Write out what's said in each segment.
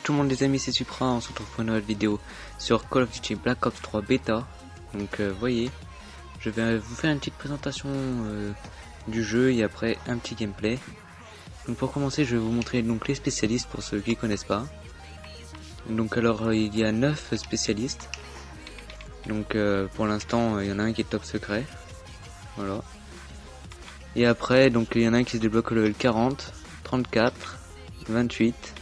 Salut tout le monde les amis, c'est Supra, on se retrouve pour une nouvelle vidéo sur Call of Duty Black Ops 3 Beta. Donc voyez, je vais vous faire une petite présentation du jeu et après un petit gameplay. Donc pour commencer, je vais vous montrer donc les spécialistes pour ceux qui connaissent pas. Donc alors il y a 9 spécialistes. Donc pour l'instant il y en a un qui est top secret. Voilà. Et après donc il y en a un qui se débloque au level 40, 34, 28,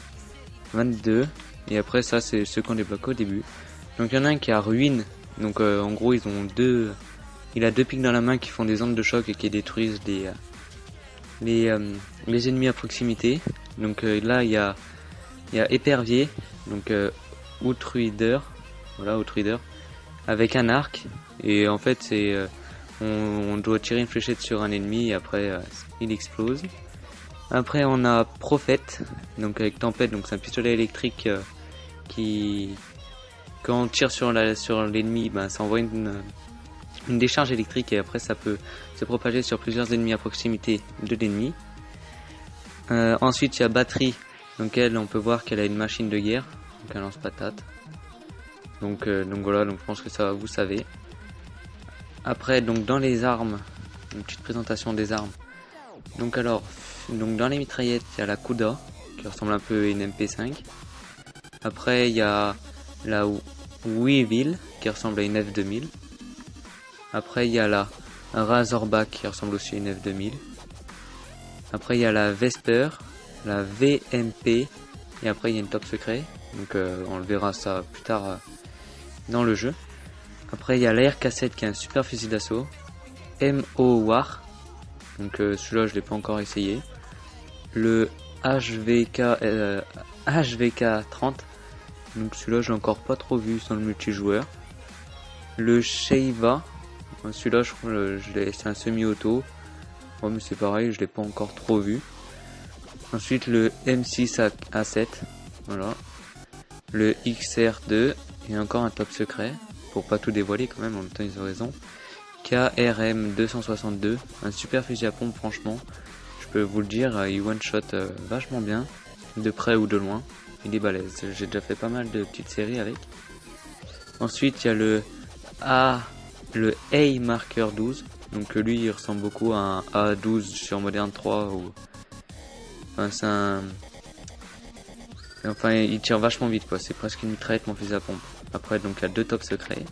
22 et après ça c'est ceux qu'on débloque au début. Donc il y en a un qui a ruine, donc en gros ils ont il a deux pics dans la main qui font des ondes de choc et qui détruisent les ennemis à proximité. Donc là il y a épervier, donc outrider, voilà outrider avec un arc et en fait c'est on doit tirer une fléchette sur un ennemi et après il explose. Après on a Prophète, donc avec Tempête, donc c'est un pistolet électrique qui, quand on tire sur l'ennemi, ça envoie une décharge électrique et après ça peut se propager sur plusieurs ennemis à proximité de l'ennemi. Ensuite il y a Batterie, donc elle on peut voir qu'elle a une machine de guerre, donc un lance-patate. Donc voilà, donc je pense que ça vous savez. Après donc dans les armes, une petite présentation des armes. Donc dans les mitraillettes, il y a la Kuda qui ressemble un peu à une MP5. Après il y a la Weevil qui ressemble à une F2000. Après il y a la Razorback qui ressemble aussi à une F2000. Après il y a la Vesper, la VMP et après il y a une top secret. Donc on le verra ça plus tard dans le jeu. Après il y a la RK7 qui est un super fusil d'assaut. MO War. Donc celui-là je l'ai pas encore essayé. Le HVK 30. Donc celui-là je l'ai encore pas trop vu sans le multijoueur. Le Sheiva. Celui-là je crois c'est un semi-auto. Ouais, mais c'est pareil, je l'ai pas encore trop vu. Ensuite le M6 A7. Voilà. Le XR2 et encore un top secret. Pour pas tout dévoiler quand même, en même temps ils ont raison. KRM 262, un super fusil à pompe franchement, je peux vous le dire, il one shot vachement bien, de près ou de loin, il est balèze, j'ai déjà fait pas mal de petites séries avec. Ensuite il y a le A Marker 12, donc lui il ressemble beaucoup à un A12 sur Modern 3, ou enfin il tire vachement vite quoi, c'est presque une mitraillette mon fusil à pompe. Après donc il y a deux tops secrets.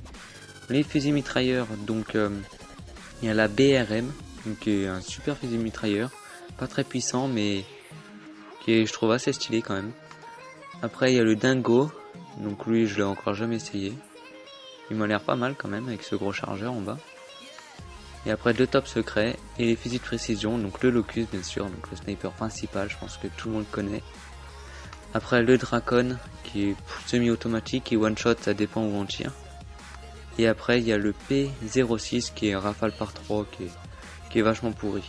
Les fusils mitrailleurs, donc il y a la BRM, donc, qui est un super fusil mitrailleur, pas très puissant mais qui est je trouve assez stylé quand même. Après il y a le Dingo, donc lui je l'ai encore jamais essayé, il m'a l'air pas mal quand même avec ce gros chargeur en bas. Et après deux tops secrets et les fusils de précision, donc le Locus bien sûr, donc le sniper principal, je pense que tout le monde connaît. Après le Dracon qui est semi-automatique et one shot, ça dépend où on tire. Et après il y a le P06 qui est rafale par 3 qui est vachement pourri.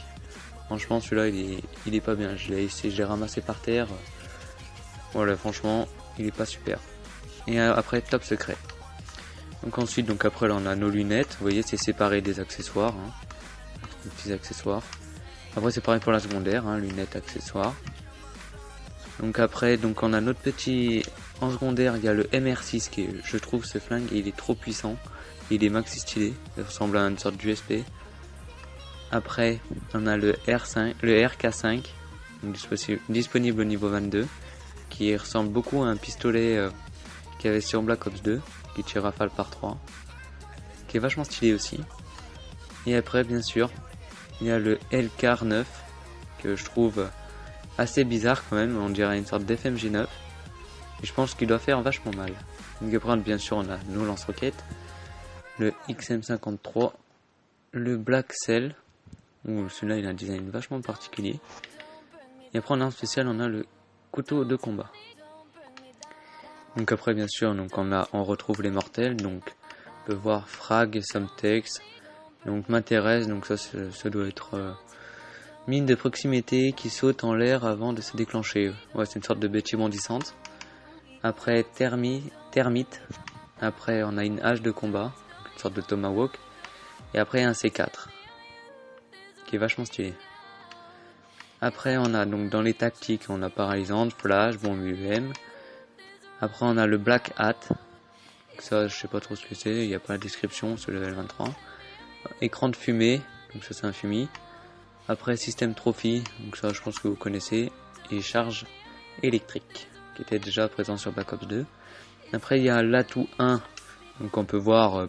Franchement celui-là il est pas bien, je l'ai ramassé par terre. Voilà, franchement il est pas super. Et après top secret. Donc ensuite donc après là on a nos lunettes, vous voyez c'est séparé des accessoires, hein. Des petits accessoires. Après c'est pareil pour la secondaire, hein, lunettes, accessoires. Donc après donc on a notre petit en secondaire, il y a le MR6 qui est, je trouve ce flingue il est trop puissant. Il est maxi stylé, il ressemble à une sorte d'USP. Après, on a le RK5, donc disponible au niveau 22, qui ressemble beaucoup à un pistolet qu'il y avait sur Black Ops 2, qui tire rafale par 3, qui est vachement stylé aussi. Et après, bien sûr, il y a le LKR9, que je trouve assez bizarre quand même, on dirait une sorte d'FMG9, et je pense qu'il doit faire vachement mal. Donc après, bien sûr, on a nos lance-roquettes. Le XM53, le Black Cell, où celui-là il a un design vachement particulier. Et après en arme spéciale on a le couteau de combat. Donc après bien sûr donc on retrouve les mortels, donc on peut voir Frag, Somtex, donc m'intéresse, donc ça doit être mine de proximité qui saute en l'air avant de se déclencher. Ouais, c'est une sorte de bêtise bondissante. Après Thermite, après on a une hache de combat, une sorte de tomahawk, et après un C4 qui est vachement stylé. Après on a donc dans les tactiques on a paralysante, flash, bombe UM, Après on a le Black Hat. Ça je sais pas trop ce que c'est, il n'y a pas la description, c'est level 23. Écran de fumée, donc ça c'est un fumier. Après système trophy, donc ça je pense que vous connaissez. Et charge électrique, qui était déjà présent sur Black Ops 2. Après il y a l'atout 1, donc on peut voir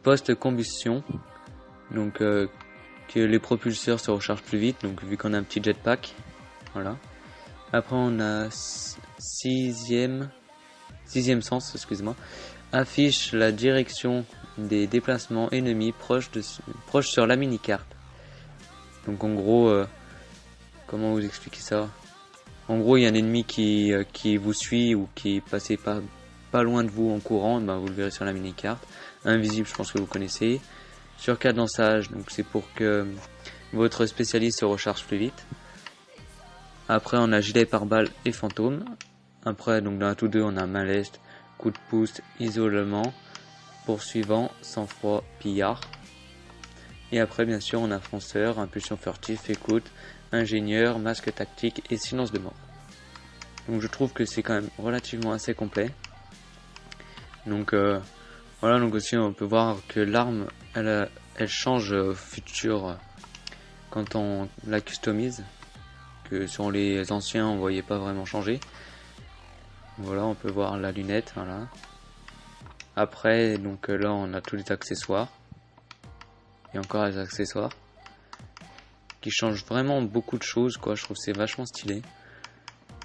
post-combustion, donc que les propulseurs se rechargent plus vite, donc vu qu'on a un petit jetpack, voilà. Après on a sixième sens, excusez-moi, affiche la direction des déplacements ennemis proches sur la mini-carte. Donc en gros, comment vous expliquer ça? En gros, il y a un ennemi qui vous suit ou qui passait pas loin de vous en courant, ben vous le verrez sur la mini-carte. Invisible, je pense que vous connaissez. Surcadençage, donc c'est pour que votre spécialiste se recharge plus vite. Après, on a gilet pare-balles et fantôme. Après, donc dans l'atout 2, on a main leste, coup de pouce, isolement, poursuivant, sang-froid, pillard. Et après, bien sûr, on a fonceur, impulsion furtif, écoute, ingénieur, masque tactique et silence de mort. Donc je trouve que c'est quand même relativement assez complet. Donc voilà, donc aussi on peut voir que l'arme elle change au futur quand on la customise, que sur les anciens on voyait pas vraiment changer. Voilà, on peut voir la lunette, voilà. Après donc là on a tous les accessoires. Et encore les accessoires qui changent vraiment beaucoup de choses, quoi. Je trouve que c'est vachement stylé.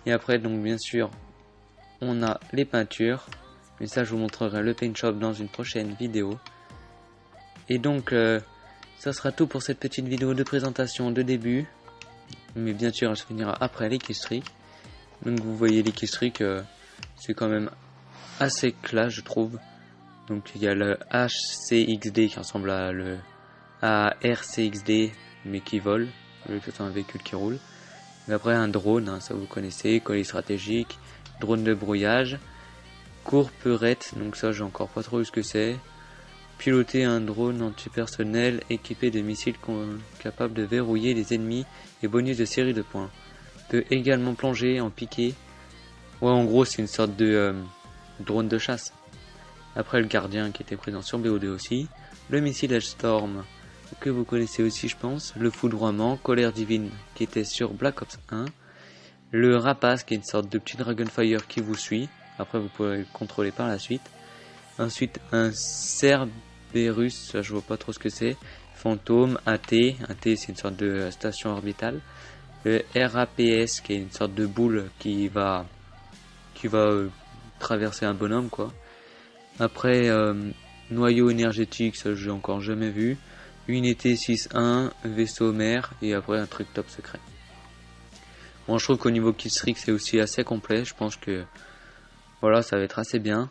Et après donc bien sûr on a les peintures, mais ça je vous montrerai le paint shop dans une prochaine vidéo. Et donc ça sera tout pour cette petite vidéo de présentation de début, mais bien sûr elle se finira après les killstreaks. Donc vous voyez les killstreaks, c'est quand même assez classe je trouve. Donc il y a le HCXD qui ressemble à RCXD mais qui vole, vu que c'est un véhicule qui roule. Et après un drone, hein, ça vous connaissez, colis stratégique, drone de brouillage, courperette, donc ça j'ai encore pas trop vu ce que c'est. Piloter un drone antipersonnel équipé de missiles capables de verrouiller les ennemis et bonus de série de points. Peut également plonger en piqué. Ouais, en gros c'est une sorte de drone de chasse. Après le gardien qui était présent sur BO2 aussi. Le missile Edgestorm que vous connaissez aussi je pense. Le foudroiement, colère divine qui était sur Black Ops 1. Le rapace qui est une sorte de petit Dragonfire qui vous suit. Après vous pouvez le contrôler par la suite. Ensuite un Cerberus, ça je vois pas trop ce que c'est. Fantôme, AT c'est une sorte de station orbitale. Le RAPS qui est une sorte de boule qui va traverser un bonhomme quoi. Après noyau énergétique, ça j'ai encore jamais vu. Unité 6-1, vaisseau mère et après un truc top secret. Bon, je trouve qu'au niveau killstreak c'est aussi assez complet, je pense que voilà ça va être assez bien.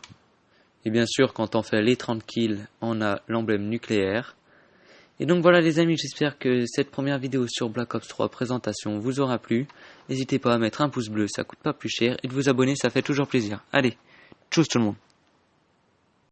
Et bien sûr quand on fait les 30 kills on a l'emblème nucléaire. Et donc voilà les amis, j'espère que cette première vidéo sur Black Ops 3 présentation vous aura plu. N'hésitez pas à mettre un pouce bleu, ça coûte pas plus cher, et de vous abonner, ça fait toujours plaisir. Allez, tchuss tout le monde.